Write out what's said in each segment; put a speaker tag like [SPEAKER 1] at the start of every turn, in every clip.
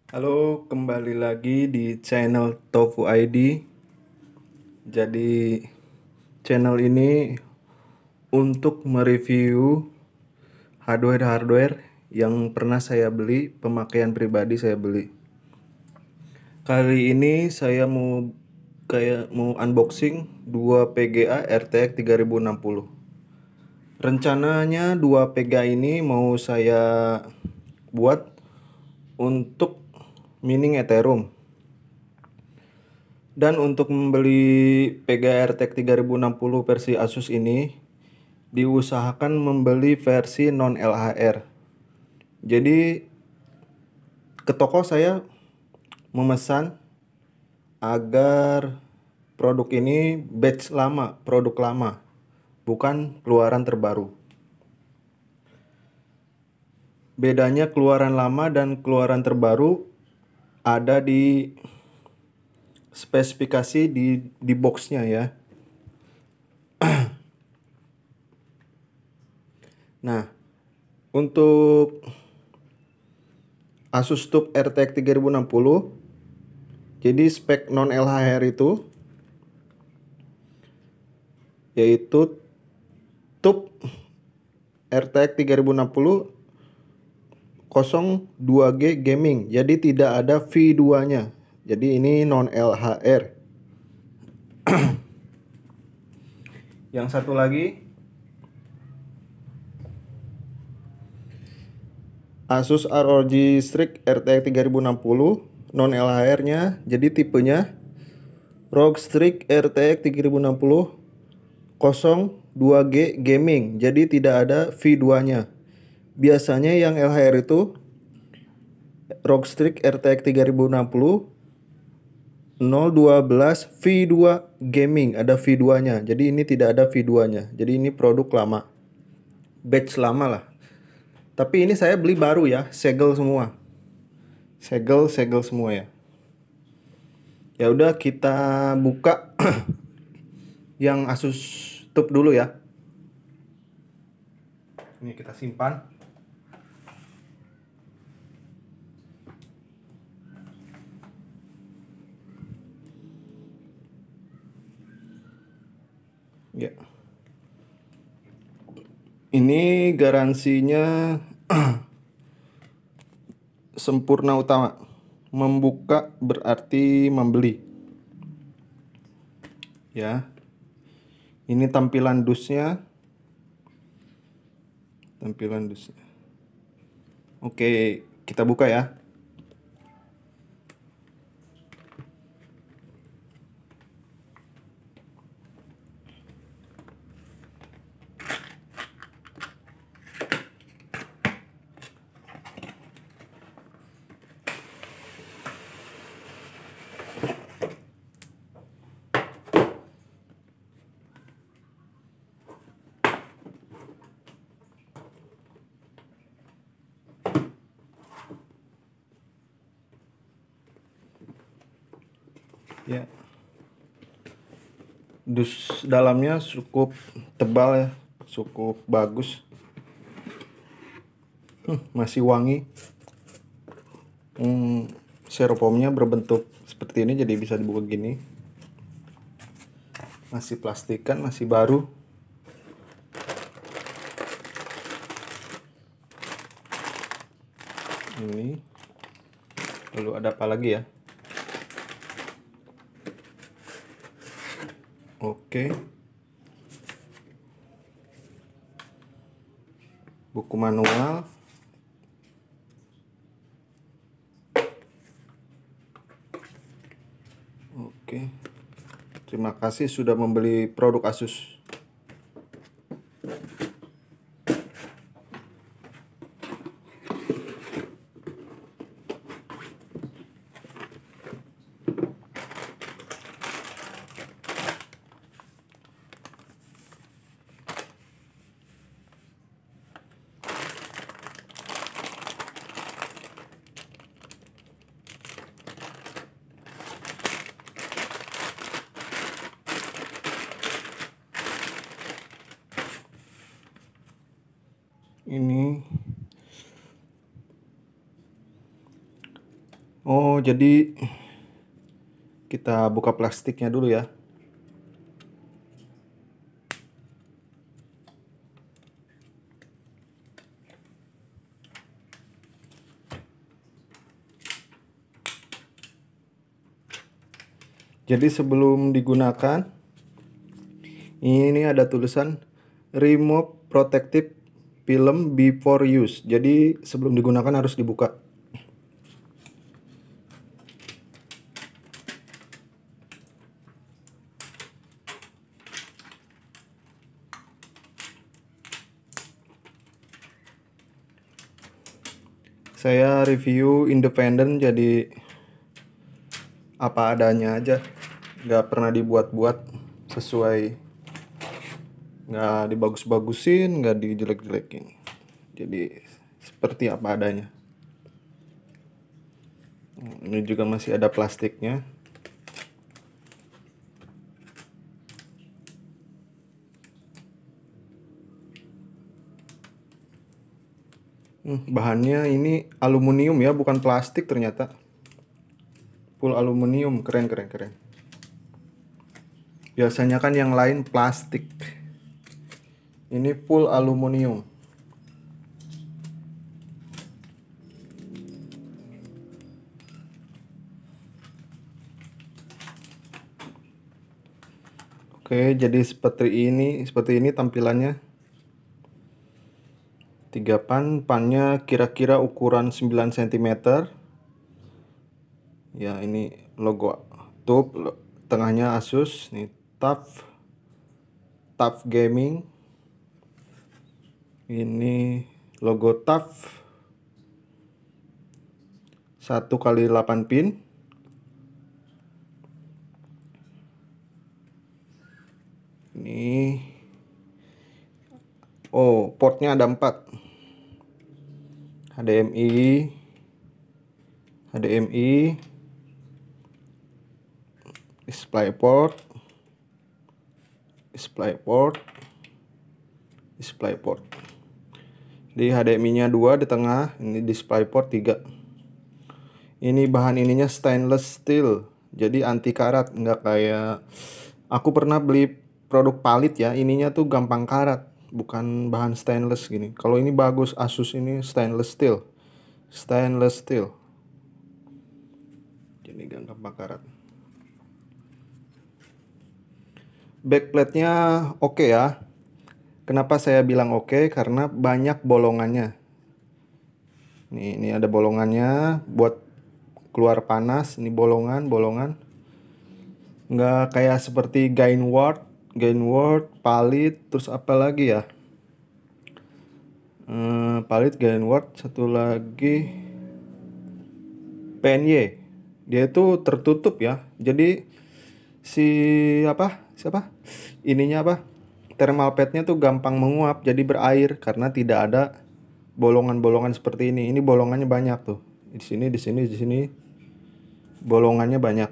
[SPEAKER 1] Halo, kembali lagi di channel Tofu ID. Jadi, channel ini untuk mereview hardware-hardware yang pernah saya beli, pemakaian pribadi saya beli. Kali ini saya mau unboxing 2 PGA RTX 3060. Rencananya 2 PGA ini mau saya buat untuk mining Ethereum. Dan untuk membeli PGA RTX 3060 versi Asus ini diusahakan membeli versi non LHR. Jadi ke toko saya memesan agar produk ini batch lama, produk lama, bukan keluaran terbaru. Bedanya keluaran lama dan keluaran terbaru ada di spesifikasi di boxnya ya. Nah, untuk Asus TUF RTX 3060, jadi spek non LHR itu yaitu TUF RTX 3060 02G gaming. Jadi tidak ada V2-nya. Jadi ini non LHR. Yang satu lagi Asus ROG Strix RTX 3060 non LHR-nya. Jadi tipenya ROG Strix RTX 3060 02G gaming. Jadi tidak ada V2-nya. Biasanya yang LHR itu ROG Strix RTX 3060 012 V2 gaming, ada V2-nya. Jadi ini tidak ada V2-nya. Jadi ini produk lama. Batch lama lah. Tapi ini saya beli baru ya, segel semua. Segel semua ya. Ya udah kita buka yang Asus TUF dulu ya. Ini kita simpan. Ya. Ini garansinya sempurna utama. Membuka berarti membeli. Ya. Ini tampilan dusnya. Tampilan dusnya. Oke, kita buka ya. Ya. Dus dalamnya cukup tebal ya, cukup bagus. Masih wangi. Styrofoamnya berbentuk seperti ini, jadi bisa dibuka gini. Masih plastikan, masih baru. Ini. Lalu ada apa lagi ya? Oke. Buku manual. Oke. Terima kasih sudah membeli produk Asus. Ini Oh, jadi kita buka plastiknya dulu ya. Jadi sebelum digunakan, ini ada tulisan remove protective film before use. Jadi sebelum digunakan harus dibuka. Saya review independen, jadi apa adanya aja, nggak pernah dibuat-buat, sesuai, nggak dibagus-bagusin, nggak dijelek-jelekin, jadi seperti apa adanya. Ini juga masih ada plastiknya. Bahannya ini aluminium ya, bukan plastik ternyata. Full aluminium, keren keren keren. Biasanya kan yang lain plastik. Ini full aluminium. Oke, jadi seperti ini tampilannya. 3 pannya kira-kira ukuran 9 cm. Ya, ini logo TUF, tengahnya Asus, ini TUF Gaming. Ini logo TUF 1x8 pin. Ini portnya ada 4. HDMI, DisplayPort, di HDMI-nya 2 di tengah, ini DisplayPort 3. Ini bahan ininya stainless steel, jadi anti karat, nggak kayak aku pernah beli produk Palit ya, ininya tuh gampang karat, bukan bahan stainless gini. Kalau ini bagus, Asus ini stainless steel. Jadi gak gampang karat. Backplate-nya oke ya. Kenapa saya bilang oke? Karena banyak bolongannya. Ini ada bolongannya buat keluar panas. Ini bolongan. Nggak kayak seperti Gainward, Palit, terus apa lagi ya? Palit, Gainward, satu lagi PNY. Dia itu tertutup ya. Jadi siapa? Ininya apa? Thermal padnya tuh gampang menguap, jadi berair karena tidak ada bolongan-bolongan seperti ini. Ini bolongannya banyak tuh. Di sini bolongannya banyak.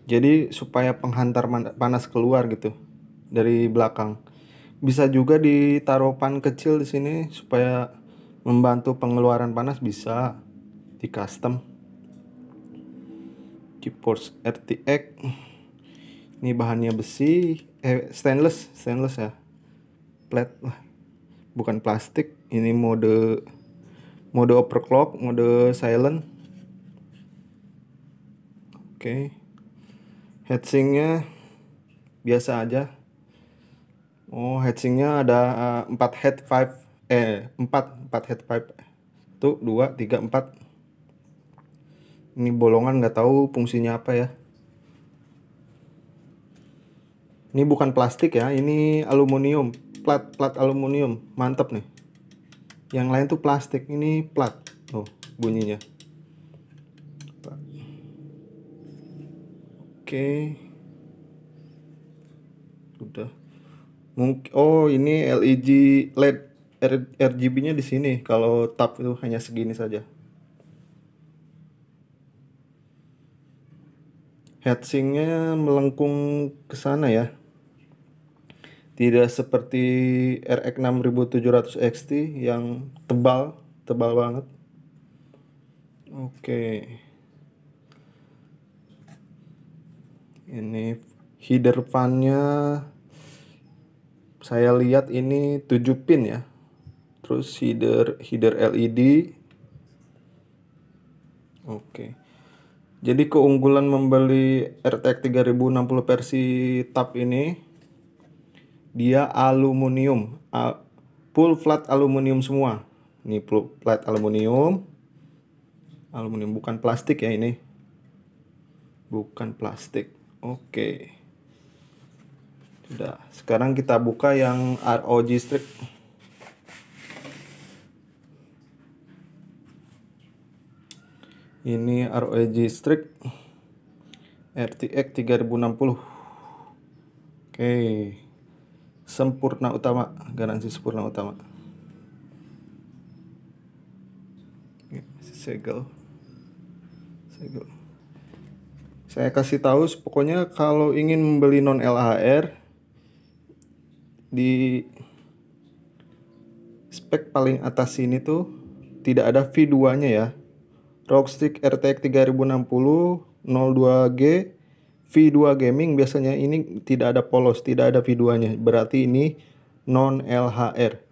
[SPEAKER 1] Jadi supaya penghantar panas keluar gitu dari belakang. Bisa juga ditaruh pan kecil di sini supaya membantu pengeluaran panas, bisa di custom. GeForce RTX. Ini bahannya besi, stainless ya. Flat lah. Bukan plastik. Ini mode overclock, mode silent. Oke. Heatsinknya biasa aja. Heatsinknya ada 4 head 4 head 5. Tuh 2, 3, 4. Ini bolongan nggak tahu fungsinya apa ya. Ini bukan plastik ya, ini aluminium, plat aluminium, mantap nih. Yang lain tuh plastik, ini plat. Bunyinya. Oke. Udah. Mungkin ini LED RGB-nya di sini. Kalau tab itu hanya segini saja. Heatsinknya melengkung ke sana ya. Tidak seperti RX 6700 XT yang tebal banget. Oke. Ini header fan-nya saya lihat ini 7 pin ya. Terus header LED. Oke. Jadi keunggulan membeli RTX 3060 versi tab ini, dia aluminium, full flat aluminium semua. Ini full flat aluminium. Aluminium bukan plastik ya ini. Bukan plastik. Oke. Sudah, sekarang kita buka yang ROG Strix. Ini ROG Strix RTX 3060. Oke. Sempurna utama, garansi sempurna utama. Segel. Saya kasih tahu, pokoknya kalau ingin membeli non LHR, di spek paling atas ini tuh tidak ada V2-nya ya. ROG Strix RTX 3060 02G V2 gaming, biasanya ini tidak ada polos, tidak ada V2-nya. Berarti ini non LHR.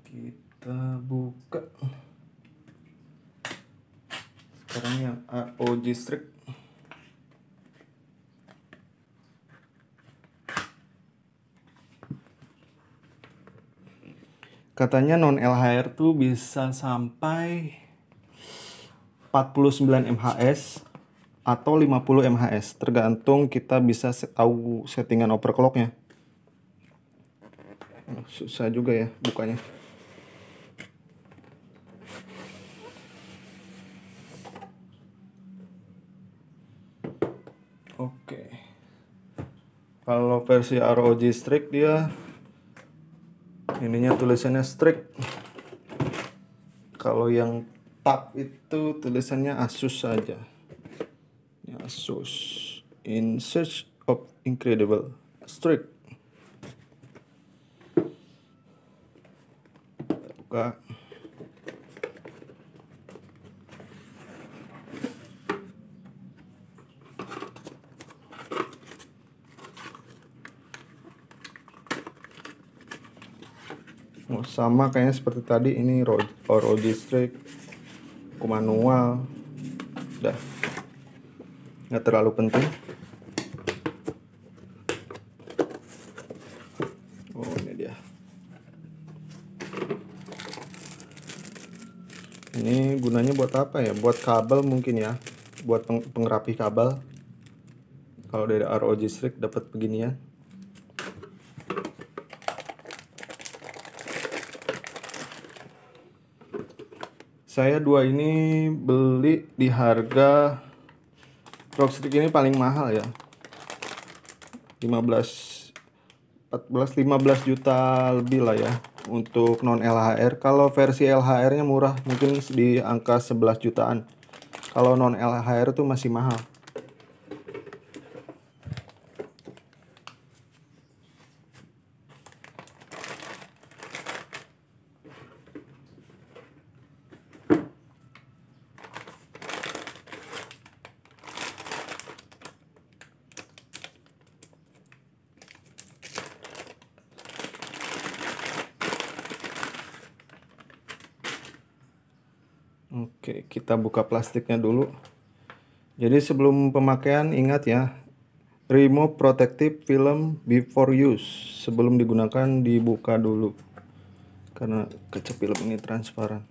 [SPEAKER 1] Kita buka sekarang yang ROG Strix. Katanya non LHR tuh bisa sampai 49 mHz atau 50 mHz, tergantung kita bisa tahu settingan overclocknya. Susah juga ya bukanya. Oke. Kalau versi ROG Strix dia ininya tulisannya Strix. Kalau yang tab itu tulisannya Asus saja. Ya, Asus in search of incredible Strix. Buka. Oh, sama kayaknya seperti tadi, ini ROG Strix manual. Udah, nggak terlalu penting. Oh, ini dia. Ini gunanya buat apa ya? Buat kabel mungkin ya, buat pengerapih kabel. Kalau dari ROG Strix dapat beginian. Saya dua ini beli di harga ROG Strix ini paling mahal ya, 15 juta lebih lah ya untuk non LHR. Kalau versi LHR nya murah, mungkin di angka 11 jutaan. Kalau non LHR tuh masih mahal. Oke, kita buka plastiknya dulu. Jadi sebelum pemakaian ingat ya, remove protective film before use. Sebelum digunakan dibuka dulu, karena kaca film ini transparan.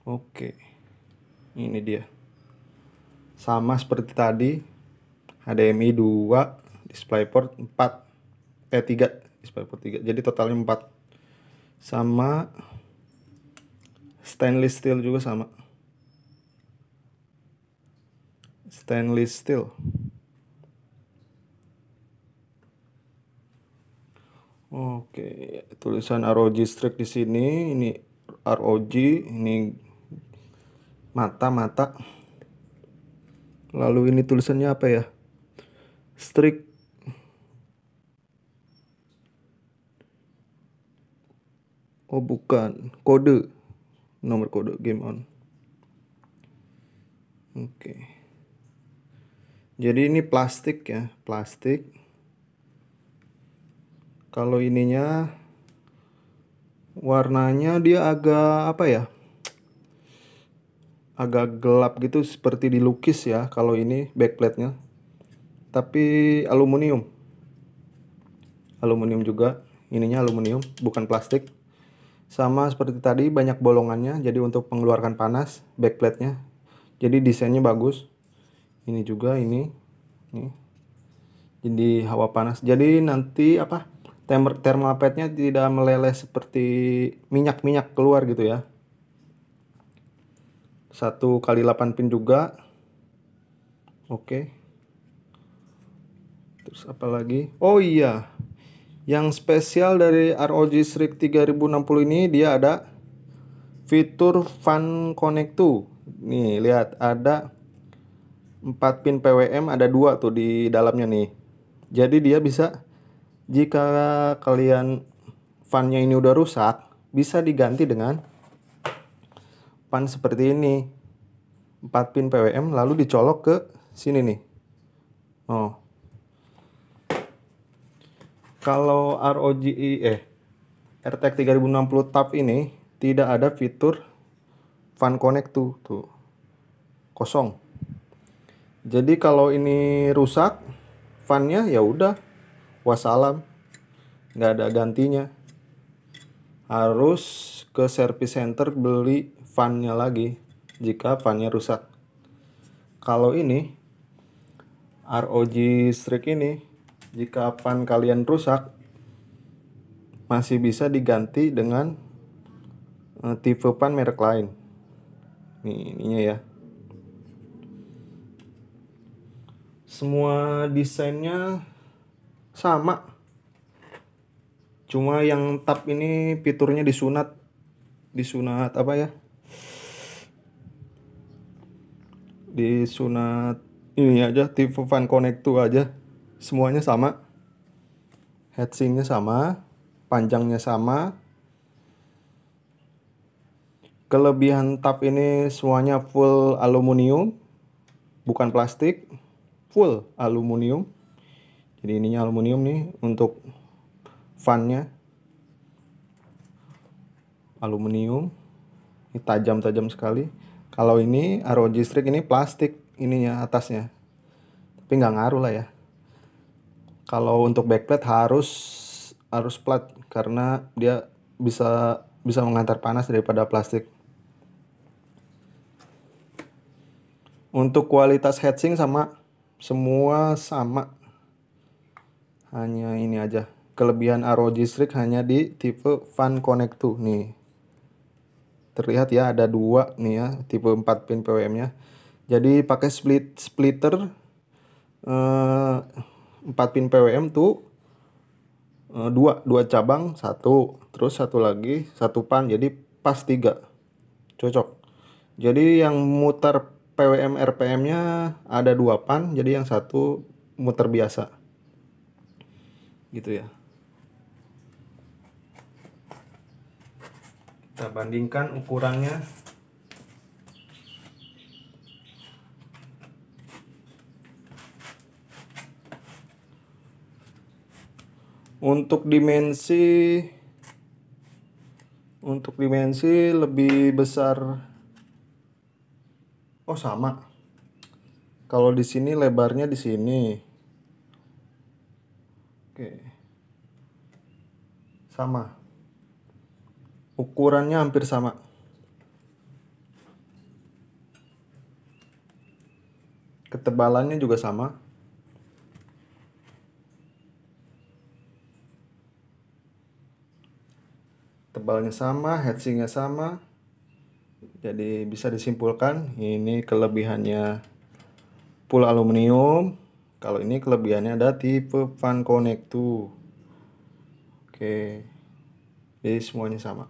[SPEAKER 1] Oke, ini dia. Sama seperti tadi, HDMI 2, DisplayPort 4, 3, DisplayPort 3. Jadi totalnya 4. Sama stainless steel juga sama. Stainless steel. Oke, tulisan ROG Strix di sini. Ini ROG, ini mata. Lalu ini tulisannya apa ya? Strix. Oh bukan, kode. Nomor kode game on. Oke. Jadi ini plastik ya, plastik. Kalau ininya warnanya dia agak apa ya? Agak gelap gitu seperti dilukis ya kalau ini backplate-nya. Tapi aluminium. Aluminium juga. Ininya aluminium, bukan plastik. Sama seperti tadi banyak bolongannya jadi untuk mengeluarkan panas backplate-nya. Jadi desainnya bagus. Ini juga ini. Nih. Jadi hawa panas. Jadi nanti apa? Thermal pad-nya tidak meleleh seperti minyak-minyak keluar gitu ya. 1x8 pin juga. Oke. Terus apa lagi? Oh iya. Yang spesial dari ROG Strix 3060 ini dia ada fitur Fan Connect 2. Nih, lihat ada 4 pin PWM, ada 2 tuh di dalamnya nih. Jadi dia bisa, jika kalian fan-nya ini udah rusak, bisa diganti dengan fan seperti ini. 4 pin PWM lalu dicolok ke sini nih. Oh. Kalau ROG RTX 3060 TUF ini tidak ada fitur Fan Connect tuh. Kosong. Jadi kalau ini rusak, fan-nya ya udah wassalam. Nggak ada gantinya. Harus ke service center beli fan-nya lagi jika fan-nya rusak. Kalau ini ROG Strix ini, jika fan kalian rusak masih bisa diganti dengan tipe fan merek lain. Nih ininya ya. Semua desainnya sama. Cuma yang tab ini fiturnya disunat apa ya? Disunat ini aja, tipe Fan Connect 2 aja. Semuanya sama. Heatsinknya sama, panjangnya sama. Kelebihan tab ini semuanya full aluminium, bukan plastik. Full aluminium. Jadi ininya aluminium nih untuk fan-nya. Aluminium. Ini tajam-tajam sekali. Kalau ini ROG Strix ini plastik ininya atasnya. Tapi nggak ngaruh lah ya. Kalau untuk backplate harus plat karena dia bisa mengantar panas daripada plastik. Untuk kualitas heatsink sama, semua sama. Hanya ini aja. Kelebihan ROG Strix hanya di tipe Fan Connect 2 nih. Terlihat ya ada 2 nih ya, tipe 4 pin PWM-nya. Jadi pakai splitter 4 pin PWM tuh 2 cabang, terus satu lagi satu pan, jadi pas 3. Cocok. Jadi yang muter PWM RPM-nya ada 2 pan, jadi yang satu muter biasa. Gitu ya. Kita bandingkan ukurannya. Untuk dimensi lebih besar. Oh, sama. Kalau di sini lebarnya di sini. Oke. Sama. Ukurannya hampir sama. Ketebalannya juga sama. Tebalnya sama, heatsinknya sama. Jadi bisa disimpulkan ini kelebihannya full aluminium. Kalau ini kelebihannya ada tipe fan connect tuh. Oke, jadi semuanya sama.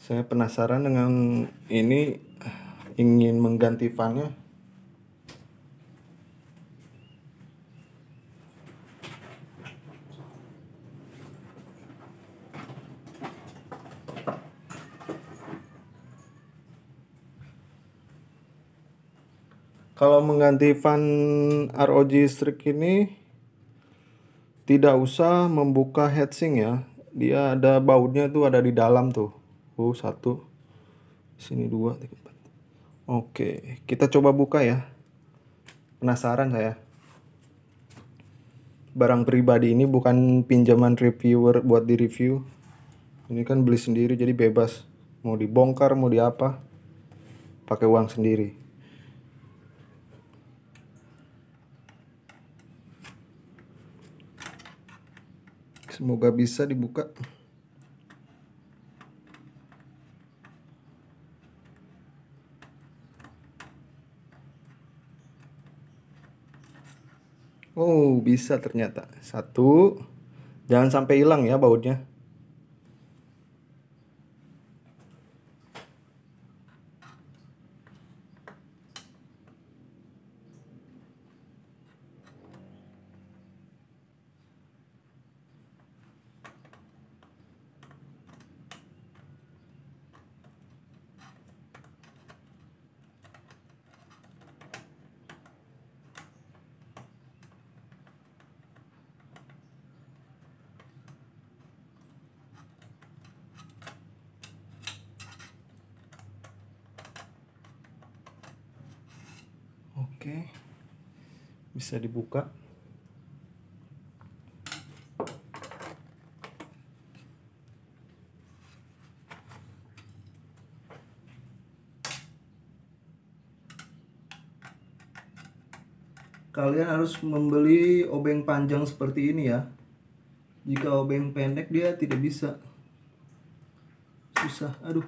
[SPEAKER 1] Saya penasaran dengan ini, ingin mengganti fannya. Kalau mengganti fan ROG Strix ini tidak usah membuka heatsink ya. Dia ada bautnya tuh, ada di dalam tuh. Satu. Sini 2, 3, 4. Oke, kita coba buka ya. Penasaran saya. Barang pribadi ini bukan pinjaman reviewer buat di review. Ini kan beli sendiri jadi bebas. Mau dibongkar, mau diapa, pakai uang sendiri. Semoga bisa dibuka. Oh, bisa ternyata. Satu. Jangan sampai hilang ya bautnya. Oke. Bisa dibuka. Kalian harus membeli obeng panjang seperti ini ya. Jika obeng pendek dia tidak bisa. Susah, aduh.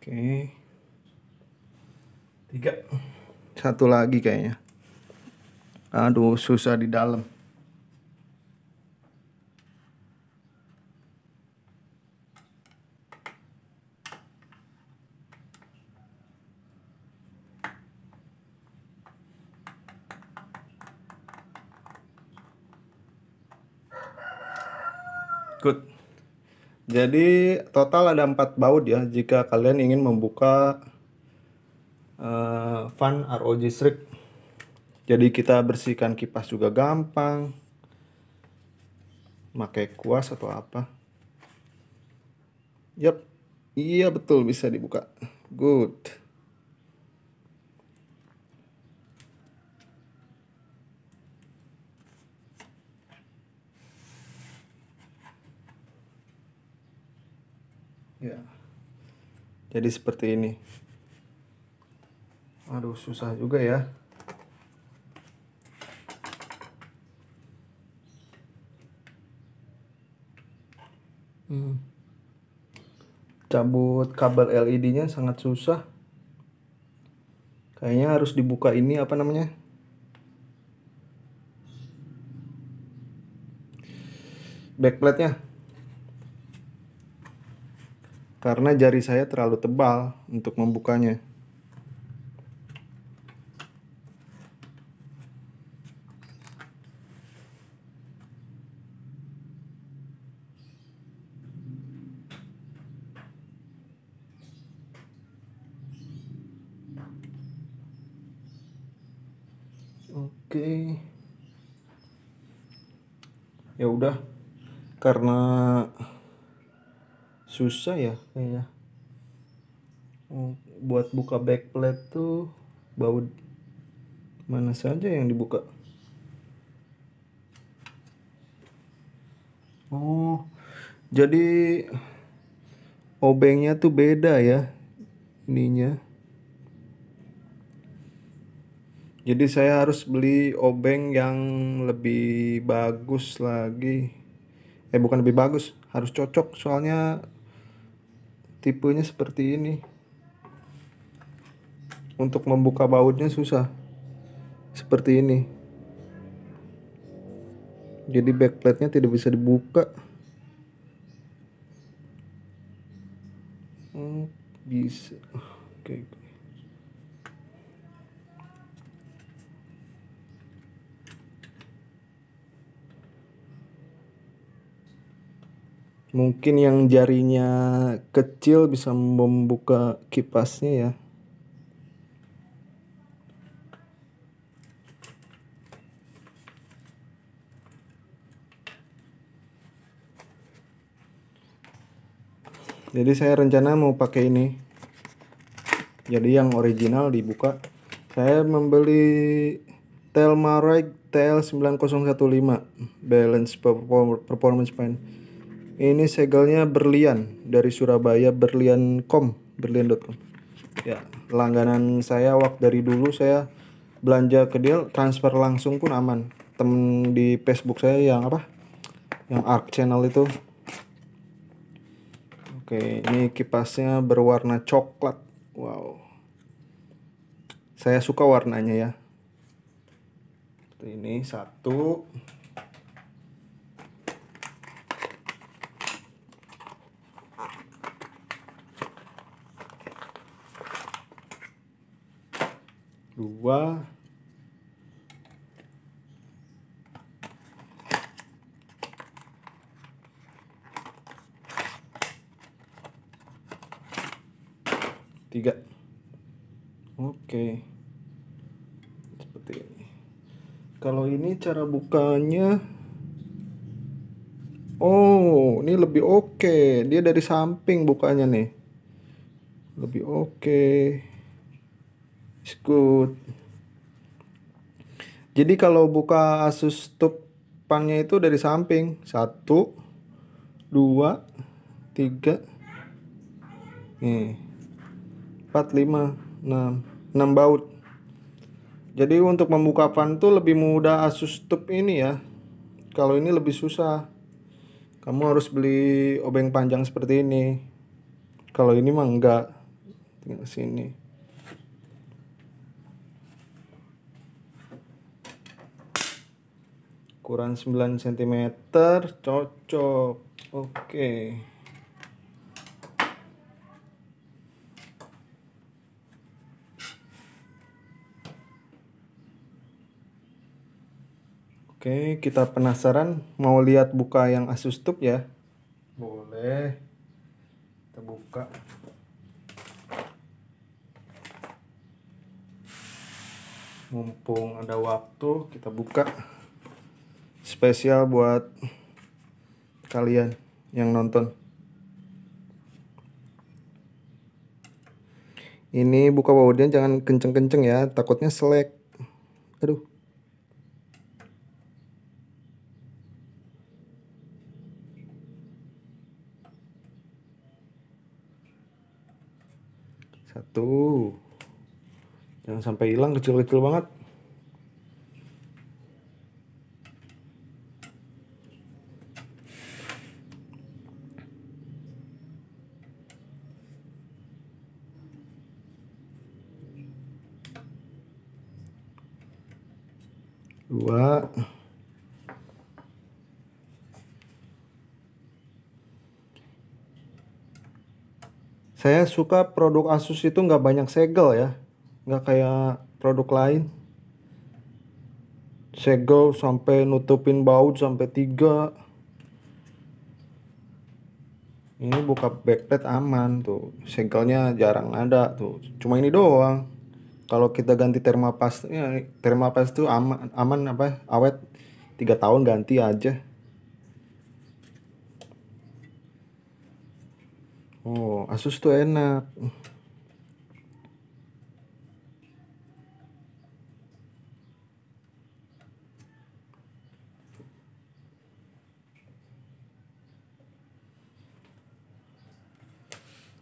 [SPEAKER 1] Oke. 3. Satu lagi kayaknya. Aduh, susah di dalam. Good. Jadi total ada 4 baut ya jika kalian ingin membuka fan ROG Strix. Jadi kita bersihkan kipas juga gampang. Pakai kuas atau apa. Yap. Iya betul, bisa dibuka. Good. Ya. Jadi seperti ini. Aduh, susah juga ya. Cabut kabel LED-nya sangat susah. Kayaknya harus dibuka ini apa namanya? Backplate-nya. Karena jari saya terlalu tebal untuk membukanya. Oke. Ya udah. Karena susah ya kayaknya. Oh, buat buka backplate tuh baut mana saja yang dibuka? Oh, jadi obengnya tuh beda ya ininya. Jadi saya harus beli obeng yang lebih bagus lagi. Bukan lebih bagus, harus cocok soalnya tipenya seperti ini. Untuk membuka bautnya susah. Seperti ini. Jadi backplate-nya tidak bisa dibuka. Bisa. Oke. Mungkin yang jarinya kecil bisa membuka kipasnya ya. Jadi saya rencana mau pakai ini. Jadi yang original dibuka. Saya membeli Telmarite TL9015 Balance Performance Pen. Ini segelnya berlian dari Surabaya, berlian.com. Ya, langganan saya waktu dari dulu saya belanja ke dia transfer langsung pun aman. Temen di Facebook saya yang apa? Yang Arc Channel itu. Oke, ini kipasnya berwarna coklat. Wow. Saya suka warnanya ya. Ini satu. Dua. Tiga. Oke. Seperti ini. Kalau ini cara bukanya. Oh, ini lebih oke. Dia dari samping bukanya nih. Lebih oke. It's good. Jadi kalau buka Asus Tub-nya itu dari samping. 1, 2, 3. Nih. 4, 5, 6. 6 baut. Jadi untuk membuka fan tuh lebih mudah Asus Tub ini ya. Kalau ini lebih susah. Kamu harus beli obeng panjang seperti ini. Kalau ini mah enggak. Tinggal sini. Ukuran 9 cm cocok. Oke. Oke, kita penasaran mau lihat buka yang Asus Tub ya? Boleh. Kita buka. Mumpung ada waktu, kita buka. Spesial buat kalian yang nonton. Ini buka bautnya jangan kenceng-kenceng ya, takutnya selek. Aduh. Satu. Jangan sampai hilang, kecil-kecil banget. Dua. Saya suka produk Asus itu nggak banyak segel ya, nggak kayak produk lain. Segel sampai nutupin baut sampai 3. Ini buka backplate aman tuh, segelnya jarang ada tuh, cuma ini doang. Kalau kita ganti Thermapaste, ya, Thermapaste tuh aman apa awet 3 tahun ganti aja. Oh, Asus tuh enak.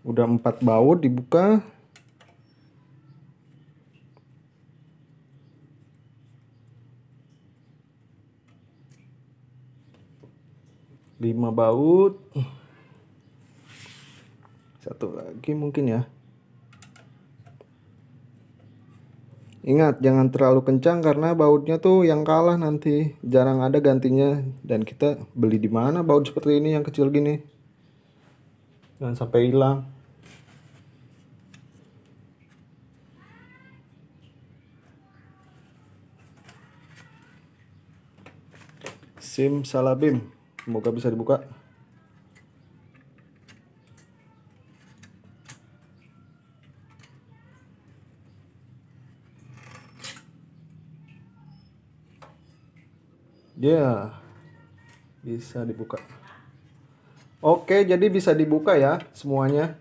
[SPEAKER 1] Udah 4 baut dibuka. Lima baut. Satu lagi mungkin ya. Ingat jangan terlalu kencang karena bautnya tuh yang kalah nanti. Jarang ada gantinya. Dan kita beli di mana baut seperti ini yang kecil gini. Jangan sampai hilang. Simsalabim. Semoga bisa dibuka. Ya, bisa dibuka. Oke, jadi bisa dibuka ya semuanya.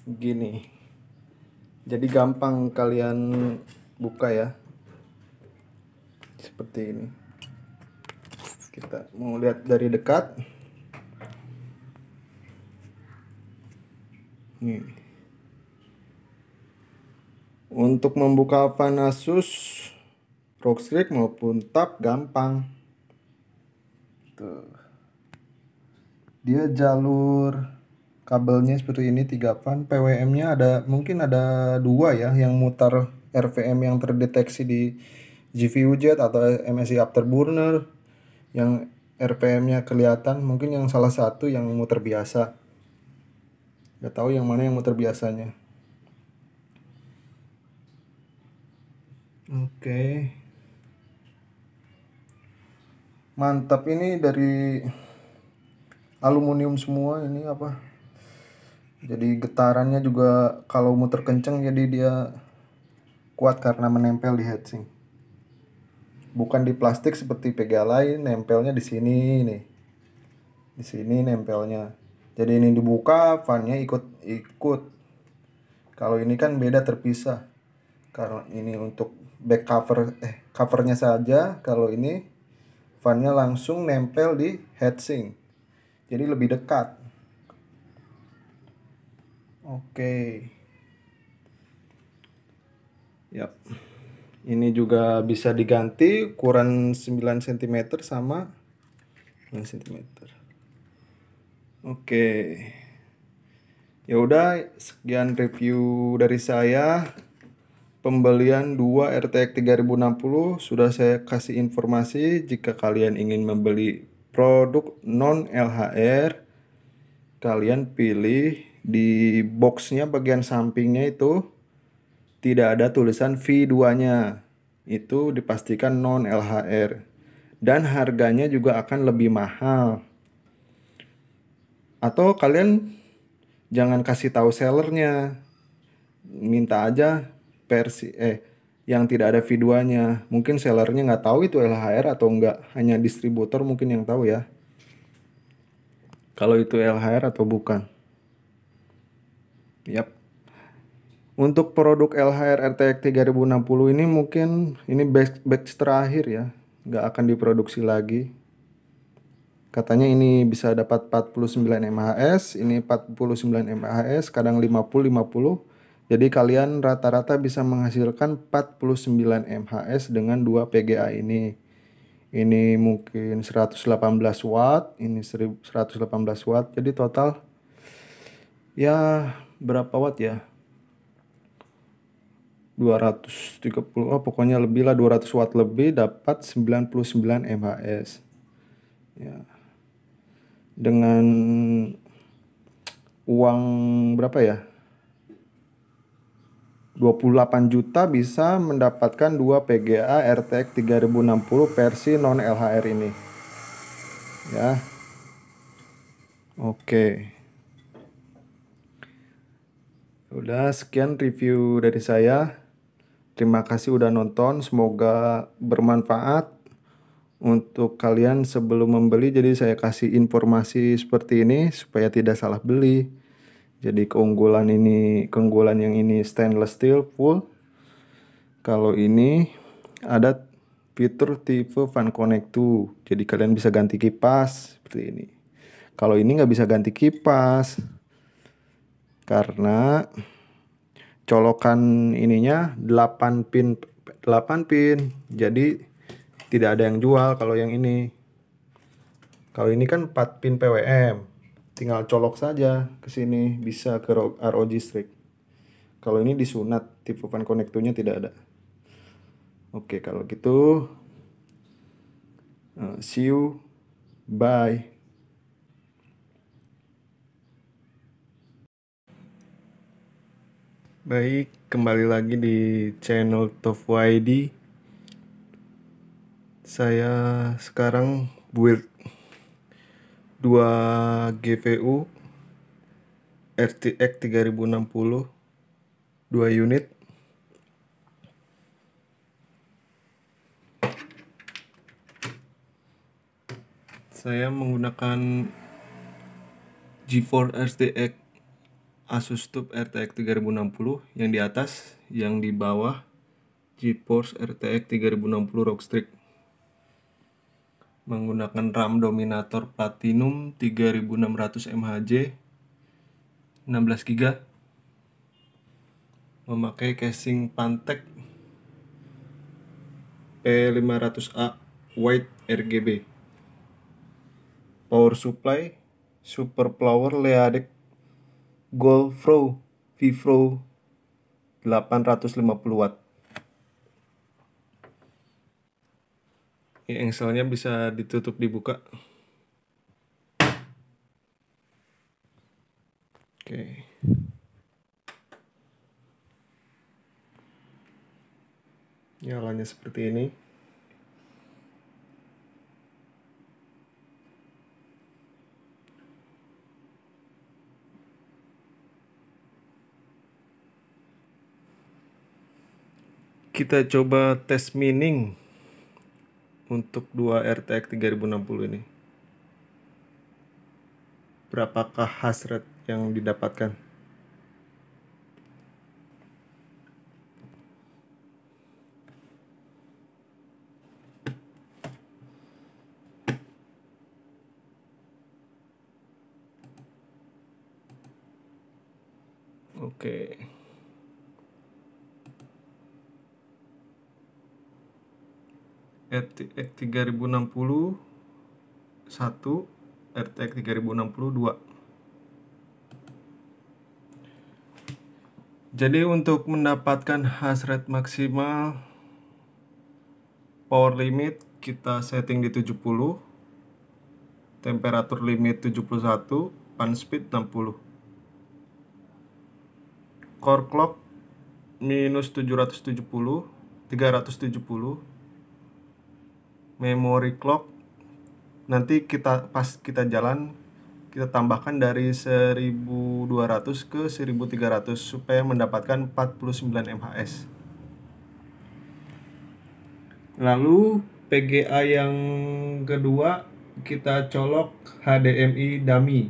[SPEAKER 1] Gini. Jadi gampang kalian buka ya. Seperti ini. Kita mau lihat dari dekat. Nih. Untuk membuka fan Asus ROG Strix maupun tab gampang. Tuh. Dia jalur kabelnya seperti ini 3 fan. PWM-nya ada mungkin ada 2 ya yang mutar RVM yang terdeteksi di GVUZ atau MSI Afterburner. Yang RPM-nya kelihatan, mungkin yang salah satu yang muter biasa. Gak tahu yang mana yang muter biasanya. Oke. Mantap, ini dari aluminium semua ini apa? Jadi getarannya juga kalau muter kenceng jadi dia kuat karena menempel di heatsink. Bukan di plastik seperti PGA lain, nempelnya di sini nih. Di sini nempelnya. Jadi ini dibuka, fan-nya ikut. Kalau ini kan beda, terpisah. Karena ini untuk back covernya saja. Kalau ini fan-nya langsung nempel di heatsink. Jadi lebih dekat. Oke. Yap. Ini juga bisa diganti ukuran 9 cm sama 9 cm. Oke. Ya udah, sekian review dari saya. Pembelian 2 RTX 3060 sudah saya kasih informasi. Jika kalian ingin membeli produk non LHR, kalian pilih di boxnya bagian sampingnya itu tidak ada tulisan V2-nya. Itu dipastikan non LHR. Dan harganya juga akan lebih mahal. Atau kalian jangan kasih tahu sellernya. Minta aja versi yang tidak ada V2-nya. Mungkin sellernya nggak tahu itu LHR atau enggak, hanya distributor mungkin yang tahu ya. Kalau itu LHR atau bukan. Yap. Untuk produk LHR RTX 3060 ini mungkin ini batch terakhir ya. Nggak akan diproduksi lagi. Katanya ini bisa dapat 49 mHz, ini 49 mHz, kadang 50. Jadi kalian rata-rata bisa menghasilkan 49 mHz dengan 2 PGA ini. Ini mungkin 118 watt, ini 118 watt. Jadi total ya berapa watt ya? 230, oh pokoknya lebih lah, 200 watt lebih dapat 99 mHz. Ya. Dengan uang berapa ya? 28 juta bisa mendapatkan 2 PGA RTX 3060 versi non LHR ini. Ya. Oke. Udah sekian review dari saya. Terima kasih udah nonton, semoga bermanfaat untuk kalian sebelum membeli. Jadi saya kasih informasi seperti ini supaya tidak salah beli. Jadi keunggulan yang ini stainless steel full. Kalau ini ada fitur tipe fan connect 2. Jadi kalian bisa ganti kipas seperti ini. Kalau ini nggak bisa ganti kipas karena colokan ininya 8 pin 8 pin. Jadi tidak ada yang jual kalau yang ini. Kalau ini kan 4 pin PWM. Tinggal colok saja ke sini bisa ke ROG Strix. Kalau ini disunat, tipe fan konektornya tidak ada. Oke, kalau gitu see you. Bye. Baik, kembali lagi di channel Top YD. Saya sekarang build 2 GPU RTX 3060 2 unit. Saya menggunakan GeForce RTX Asus TUF RTX 3060 yang di atas, yang di bawah GeForce RTX 3060 Rockstrix. Menggunakan RAM Dominator Platinum 3600 mHz 16 GB. Memakai casing Pantek P500A White RGB. Power supply Super Power Leadec Gold Pro Vipro 850 watt. Ini engselnya bisa ditutup dibuka. Oke. Nyalanya seperti ini. Kita coba tes mining untuk 2 RTX 3060 ini. Berapakah hash rate yang didapatkan? Oke. RTX 3060 1, RTX 3060 2. Jadi untuk mendapatkan hash rate maksimal, power limit kita setting di 70, temperatur limit 71, fan speed 60. Core clock minus 770, 370. Memory clock nanti pas kita jalan kita tambahkan dari 1200 ke 1300 supaya mendapatkan 49 mHz. Lalu PGA yang kedua kita colok HDMI dummy.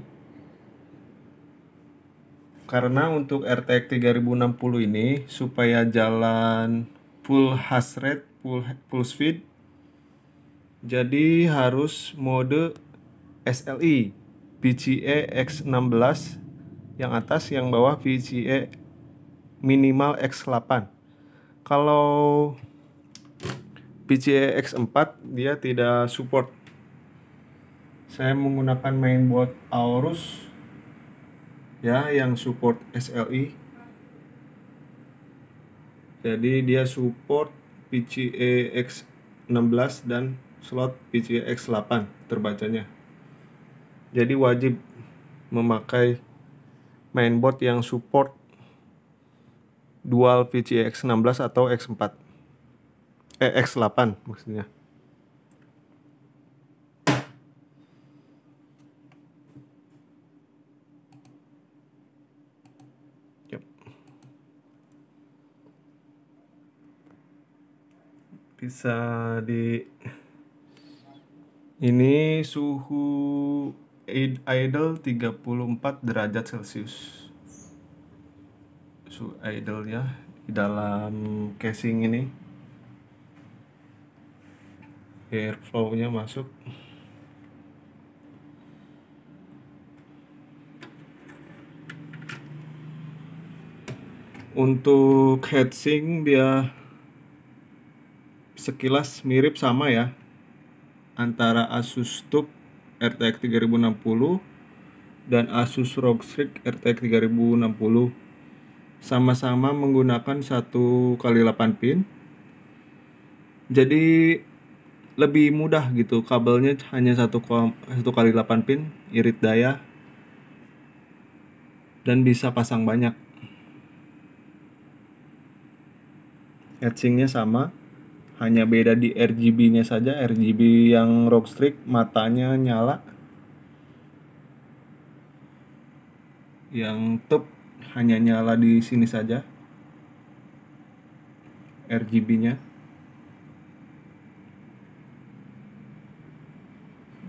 [SPEAKER 1] Karena untuk RTX 3060 ini supaya jalan full hash rate, full speed, jadi harus mode SLI VGA X16 yang atas, yang bawah VGA minimal X8. Kalau VGA X4 dia tidak support. Saya menggunakan mainboard Aorus ya yang support SLI. Jadi dia support VGA X16 dan slot VGA X8 terbacanya. Jadi wajib memakai mainboard yang support dual VGA X16 atau X4. X8 maksudnya. Yep. Bisa di ini suhu idle 34 derajat Celcius. Suhu idle ya di dalam casing ini. Airflow-nya masuk. Untuk heatsink dia sekilas mirip sama ya, antara Asus TUF RTX 3060 dan Asus ROG Strix RTX 3060. Sama-sama menggunakan 1x8 pin. Jadi lebih mudah gitu, kabelnya hanya 1x8 pin, irit daya, dan bisa pasang banyak. Heatsinknya sama, hanya beda di RGB-nya saja. RGB yang ROG Strix matanya nyala, yang TUF hanya nyala di sini saja RGB-nya.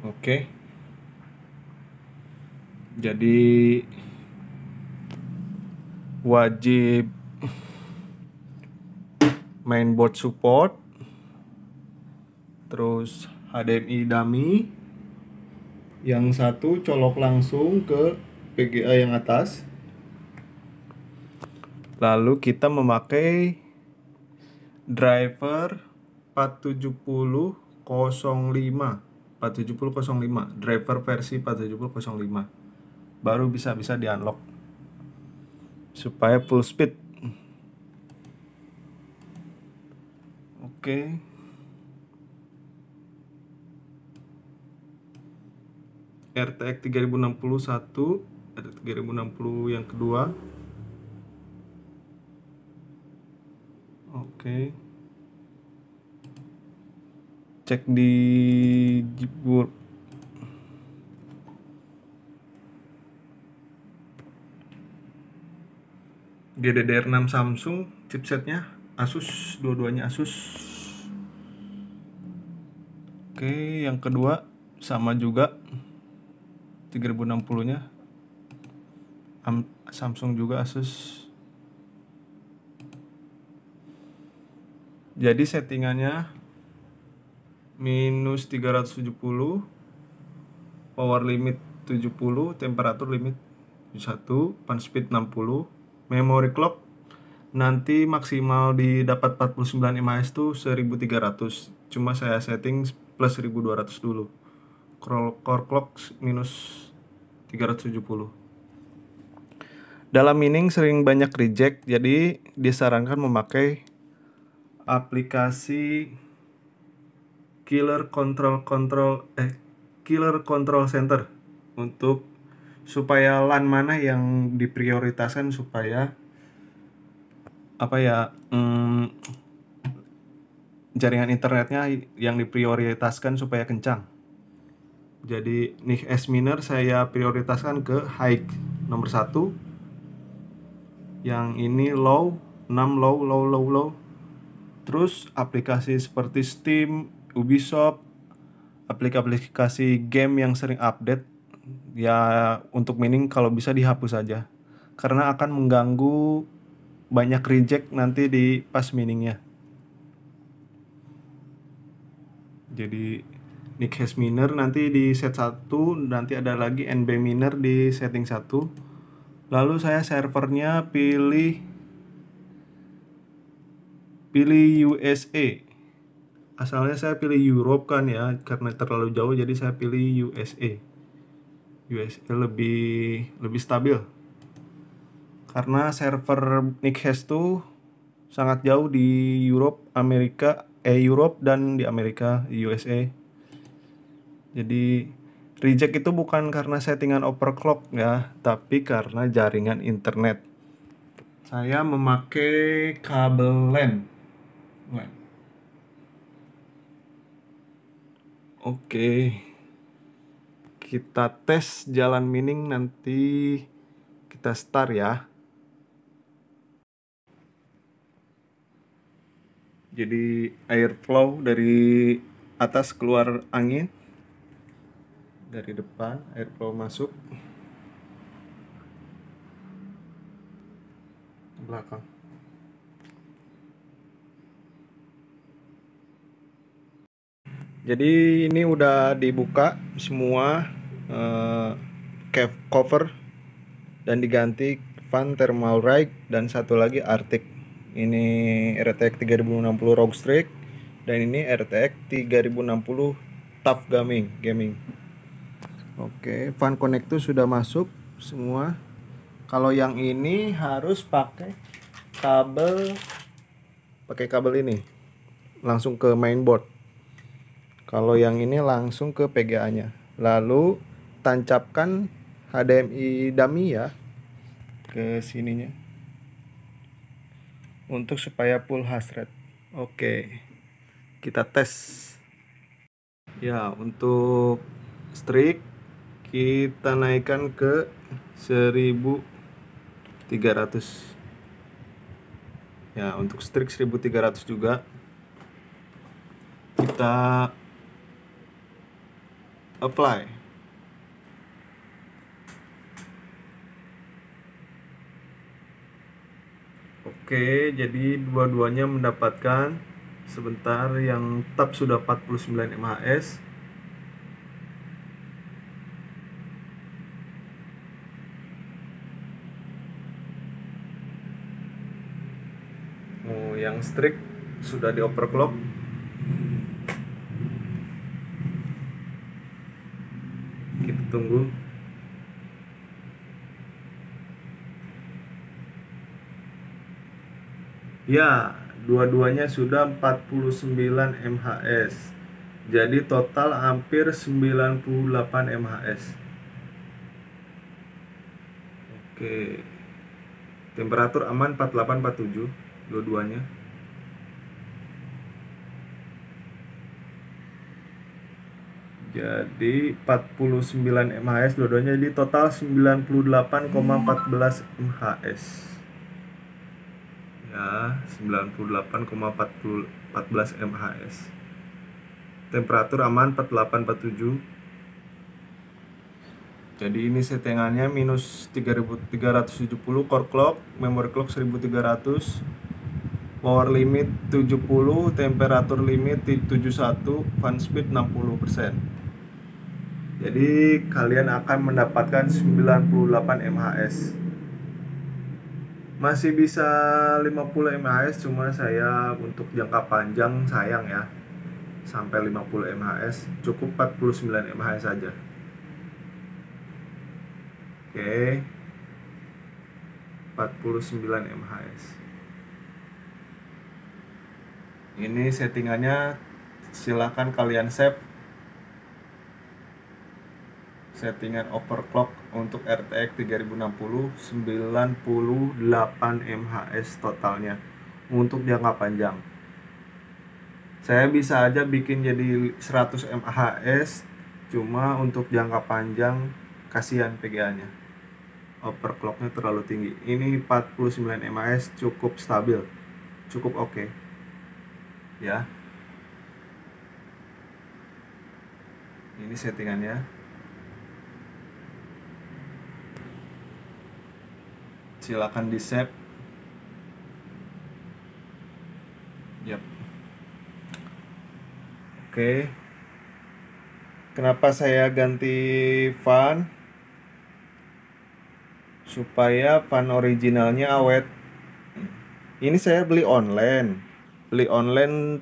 [SPEAKER 1] Oke. Jadi wajib mainboard support, terus HDMI dummy, yang satu colok langsung ke VGA yang atas. Lalu kita memakai driver 47005, driver versi 47005, baru bisa di unlock supaya full speed. Oke. RTX 3060 ada 3060 yang kedua. Oke. Cek di Gboard. GDDR6 Samsung, chipsetnya Asus, dua-duanya Asus. Oke, yang kedua sama juga 3060-nya Samsung juga Asus. Jadi settingannya minus 370, power limit 70, temperatur limit 1, fan speed 60, memory clock nanti maksimal didapat 49 mAh tuh 1300. Cuma saya setting plus 1200 dulu. Core clock minus 370. Dalam mining sering banyak reject, jadi disarankan memakai aplikasi Killer Control Center untuk supaya LAN mana yang diprioritaskan supaya jaringan internetnya yang diprioritaskan supaya kencang. Jadi NIC S-Miner saya prioritaskan ke high nomor 1. Yang ini low, 6 low. Terus aplikasi seperti Steam, Ubisoft, aplikasi game yang sering update ya untuk mining kalau bisa dihapus saja, karena akan mengganggu banyak reject nanti di pas miningnya. Jadi NIC hash miner nanti di set 1, nanti ada lagi NB miner di setting 1. Lalu saya servernya pilih USA. Asalnya saya pilih Europe kan ya, karena terlalu jauh jadi saya pilih USA. USA lebih stabil. Karena server NIC tuh sangat jauh di Europe dan di Amerika, USA. Jadi reject itu bukan karena settingan overclock ya, tapi karena jaringan internet. Saya memakai kabel LAN. Oke. Kita tes jalan mining, nanti kita start ya. Jadi airflow dari atas keluar angin, dari depan airflow masuk ke belakang. Jadi ini udah dibuka semua cover dan diganti fan thermal ride, dan satu lagi Arctic. Ini RTX 3060 ROG Strix dan ini RTX 3060 TUF Gaming. Oke, fan connector sudah masuk semua. Kalau yang ini harus pakai kabel ini langsung ke mainboard. Kalau yang ini langsung ke PGA-nya. Lalu tancapkan HDMI dummy ya ke sininya untuk supaya full hash rate. Oke, kita tes. Ya, untuk Strix kita naikkan ke 1300. Ya, untuk Strix 1300 juga. Kita apply. Oke, jadi dua-duanya mendapatkan. Sebentar, yang tab sudah 49 mHz. Oh, yang Strix sudah di overclock. Kita tunggu. Ya, dua-duanya sudah 49 mHz. Jadi total hampir 98 mHz. Oke. Temperatur aman 48-47 dua-duanya. Jadi 49 mHz dua-duanya, jadi total 98,14 mHz. Ya, 98,14 mHz. Temperatur aman 48-47. Jadi ini settingannya minus 3370, core clock, memory clock 1300, power limit 70, temperatur limit 71, fan speed 60%. Jadi kalian akan mendapatkan 98 mHz. Masih bisa 50 mHz, cuma saya untuk jangka panjang sayang ya. Sampai 50 mHz, cukup 49 mHz saja. Oke. 49 mHz. Ini settingannya silahkan kalian save. Settingan overclock untuk RTX 3060 98 mHz totalnya untuk jangka panjang. Saya bisa aja bikin jadi 100 mHz, cuma untuk jangka panjang kasihan PGA-nya. Overclocknya terlalu tinggi. Ini 49 mHz cukup stabil, cukup oke. Ya. Ini settingannya. Silakan di save. Yap. Oke. Kenapa saya ganti fan? Supaya fan originalnya awet. Ini saya beli online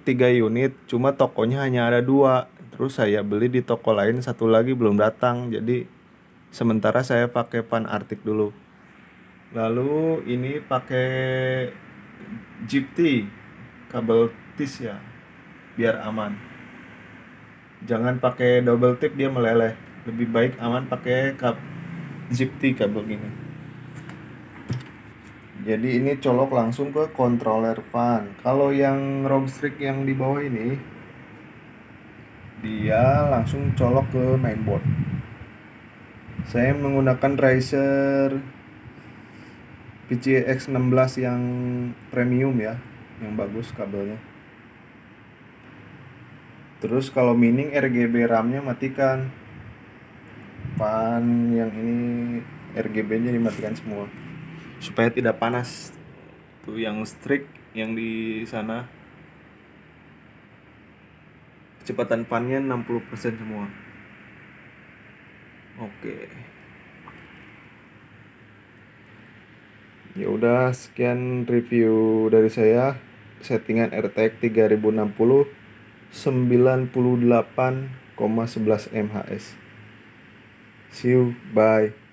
[SPEAKER 1] 3 unit, cuma tokonya hanya ada 2. Terus saya beli di toko lain, satu lagi belum datang. Jadi sementara saya pakai fan Arctic dulu. Lalu ini pakai GPT, kabel TIS ya, biar aman. Jangan pakai double tip, dia meleleh. Lebih baik aman pakai GPT kabel gini. Jadi ini colok langsung ke controller fan. Kalau yang ROG Strix yang di bawah ini, dia langsung colok ke mainboard. Saya menggunakan Razer PCX 16 yang premium ya, yang bagus kabelnya. Terus kalau mining RGB RAM-nya matikan. Fan yang ini RGB-nya dimatikan semua supaya tidak panas. Tuh yang Strix yang di sana kecepatan fan-nya 60% semua. Oke. Ya udah, sekian review dari saya. Settingan RTX 3060 98,11 MHz. See you, bye.